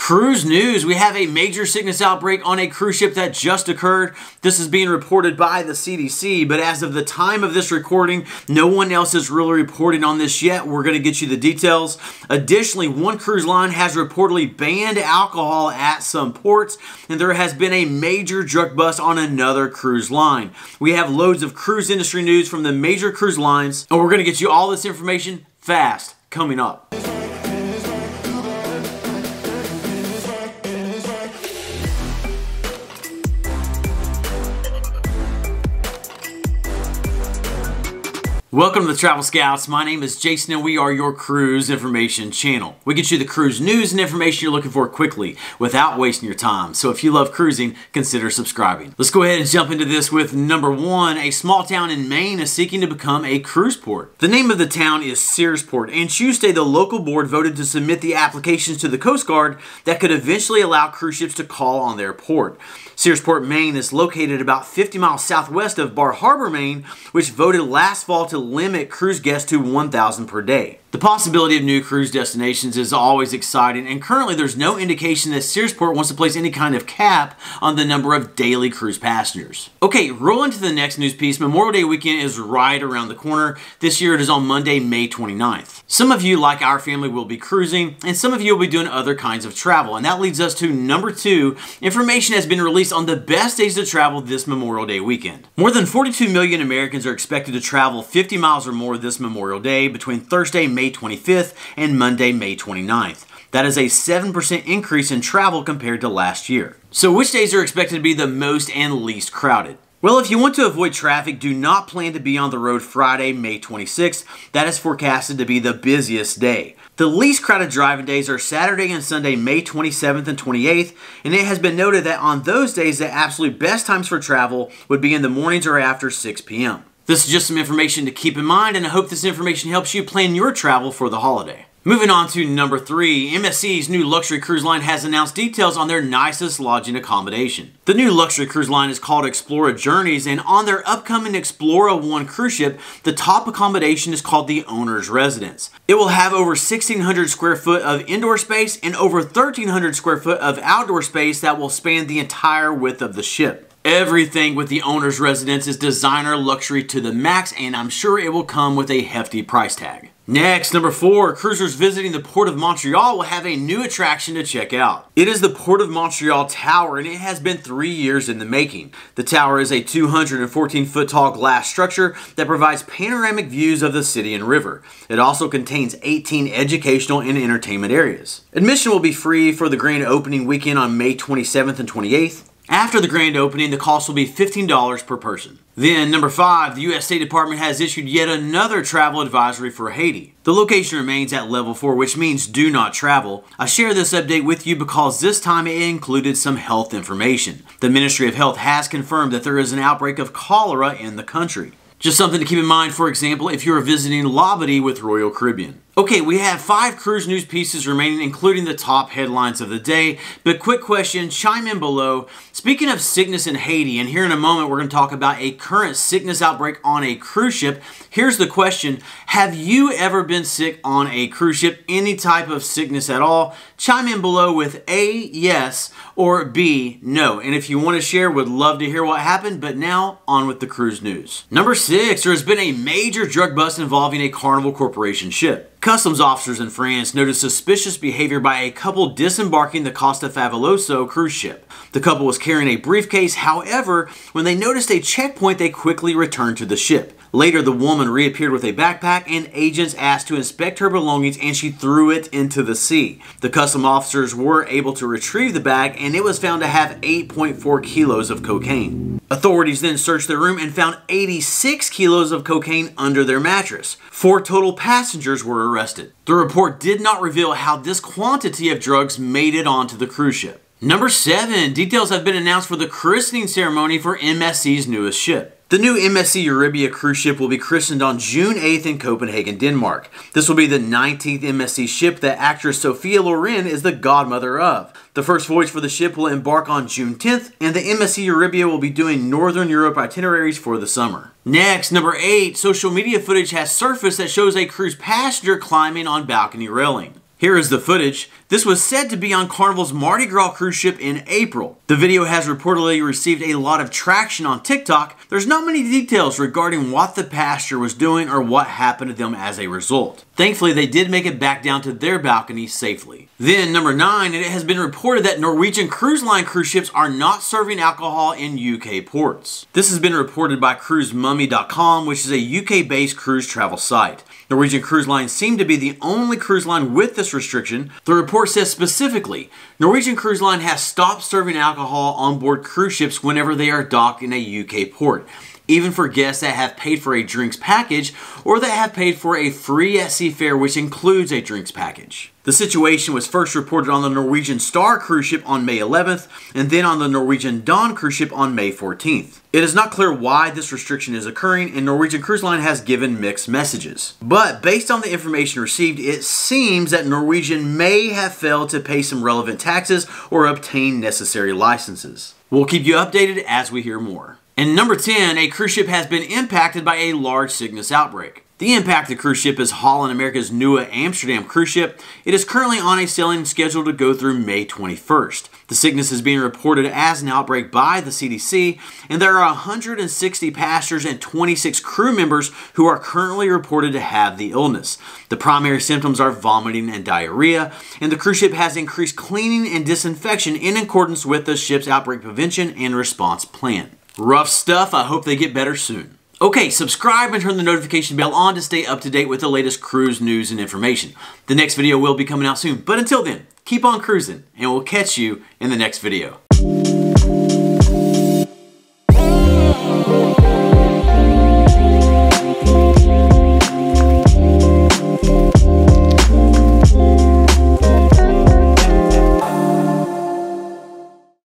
Cruise news, we have a major sickness outbreak on a cruise ship that just occurred. This is being reported by the CDC, but as of the time of this recording, no one else is really reporting on this yet. We're going to get you the details. Additionally, one cruise line has reportedly banned alcohol at some ports, and there has been a major drug bust on another cruise line. We have loads of cruise industry news from the major cruise lines, and we're going to get you all this information fast coming up. Welcome to the Travel Scouts. My name is Jason and we are your cruise information channel. We get you the cruise news and information you're looking for quickly without wasting your time. So if you love cruising, consider subscribing. Let's go ahead and jump into this with number one. A small town in Maine is seeking to become a cruise port. The name of the town is Searsport, and Tuesday the local board voted to submit the applications to the Coast Guard that could eventually allow cruise ships to call on their port. Searsport, Maine is located about 50 miles southwest of Bar Harbor, Maine, which voted last fall to limit cruise guests to 1,000 per day. The possibility of new cruise destinations is always exciting, and currently there's no indication that Searsport wants to place any kind of cap on the number of daily cruise passengers. Okay, rolling to the next news piece. Memorial Day weekend is right around the corner. This year it is on Monday, May 29th. Some of you, like our family, will be cruising, and some of you will be doing other kinds of travel, and that leads us to number two. Information has been released on the best days to travel this Memorial Day weekend. More than 42 million Americans are expected to travel 50 miles or more this Memorial Day between Thursday, May 25th and Monday, May 29th. That is a 7% increase in travel compared to last year. So which days are expected to be the most and least crowded? Well, if you want to avoid traffic, do not plan to be on the road Friday, May 26th. That is forecasted to be the busiest day. The least crowded driving days are Saturday and Sunday, May 27th and 28th, and it has been noted that on those days, the absolute best times for travel would be in the mornings or after 6 p.m. This is just some information to keep in mind, and I hope this information helps you plan your travel for the holiday. Moving on to number three, MSC's new luxury cruise line has announced details on their nicest lodging accommodation. The new luxury cruise line is called Explora Journeys, and on their upcoming Explora One cruise ship, the top accommodation is called the Owner's Residence. It will have over 1,600 square foot of indoor space and over 1,300 square foot of outdoor space that will span the entire width of the ship. Everything with the Owner's Residence is designer luxury to the max, and I'm sure it will come with a hefty price tag. Next, number four, cruisers visiting the Port of Montreal will have a new attraction to check out. It is the Port of Montreal Tower, and it has been 3 years in the making. The tower is a 214-foot tall glass structure that provides panoramic views of the city and river. It also contains 18 educational and entertainment areas. Admission will be free for the grand opening weekend on May 27th and 28th. After the grand opening, the cost will be $15 per person. Then, number five, the U.S. State Department has issued yet another travel advisory for Haiti. The location remains at level 4, which means do not travel. I share this update with you because this time it included some health information. The Ministry of Health has confirmed that there is an outbreak of cholera in the country. Just something to keep in mind, for example, if you are visiting Labadee with Royal Caribbean. Okay, we have 5 cruise news pieces remaining, including the top headlines of the day. But quick question, chime in below. Speaking of sickness in Haiti, and here in a moment we're going to talk about a current sickness outbreak on a cruise ship. Here's the question, have you ever been sick on a cruise ship? Any type of sickness at all? Chime in below with A, yes, or B, no. And if you want to share, would love to hear what happened. But now, on with the cruise news. Number 6, there has been a major drug bust involving a Carnival Corporation ship. Customs officers in France noticed suspicious behavior by a couple disembarking the Costa Fabuloso cruise ship. The couple was carrying a briefcase, however, when they noticed a checkpoint, they quickly returned to the ship. Later, the woman reappeared with a backpack, and agents asked to inspect her belongings, and she threw it into the sea. The custom officers were able to retrieve the bag, and it was found to have 8.4 kilos of cocaine. Authorities then searched their room and found 86 kilos of cocaine under their mattress. 4 total passengers were arrested. The report did not reveal how this quantity of drugs made it onto the cruise ship. Number 7, details have been announced for the christening ceremony for MSC's newest ship. The new MSC Euribia cruise ship will be christened on June 8th in Copenhagen, Denmark. This will be the 19th MSC ship that actress Sophia Loren is the godmother of. The first voyage for the ship will embark on June 10th, and the MSC Euribia will be doing Northern Europe itineraries for the summer. Next, number 8, social media footage has surfaced that shows a cruise passenger climbing on balcony railing. Here is the footage. This was said to be on Carnival's Mardi Gras cruise ship in April. The video has reportedly received a lot of traction on TikTok. There's not many details regarding what the passenger was doing or what happened to them as a result. Thankfully, they did make it back down to their balcony safely. Then, number 9, it has been reported that Norwegian Cruise Line cruise ships are not serving alcohol in UK ports. This has been reported by cruisemummy.com, which is a UK-based cruise travel site. Norwegian Cruise Line seemed to be the only cruise line with this restriction. The report says specifically, Norwegian Cruise Line has stopped serving alcohol on board cruise ships whenever they are docked in a UK port, even for guests that have paid for a drinks package or that have paid for a free at sea fare which includes a drinks package. The situation was first reported on the Norwegian Star cruise ship on May 11th and then on the Norwegian Dawn cruise ship on May 14th. It is not clear why this restriction is occurring, and Norwegian Cruise Line has given mixed messages. But based on the information received, it seems that Norwegian may have failed to pay some relevant taxes or obtain necessary licenses. We'll keep you updated as we hear more. And number 10, a cruise ship has been impacted by a large sickness outbreak. The impacted cruise ship is Holland America's NUA Amsterdam cruise ship. It is currently on a sailing schedule to go through May 21st. The sickness is being reported as an outbreak by the CDC, and there are 160 passengers and 26 crew members who are currently reported to have the illness. The primary symptoms are vomiting and diarrhea, and the cruise ship has increased cleaning and disinfection in accordance with the ship's outbreak prevention and response plan. Rough stuff. I hope they get better soon. Okay, subscribe and turn the notification bell on to stay up to date with the latest cruise news and information. The next video will be coming out soon, but until then, keep on cruising, and we'll catch you in the next video.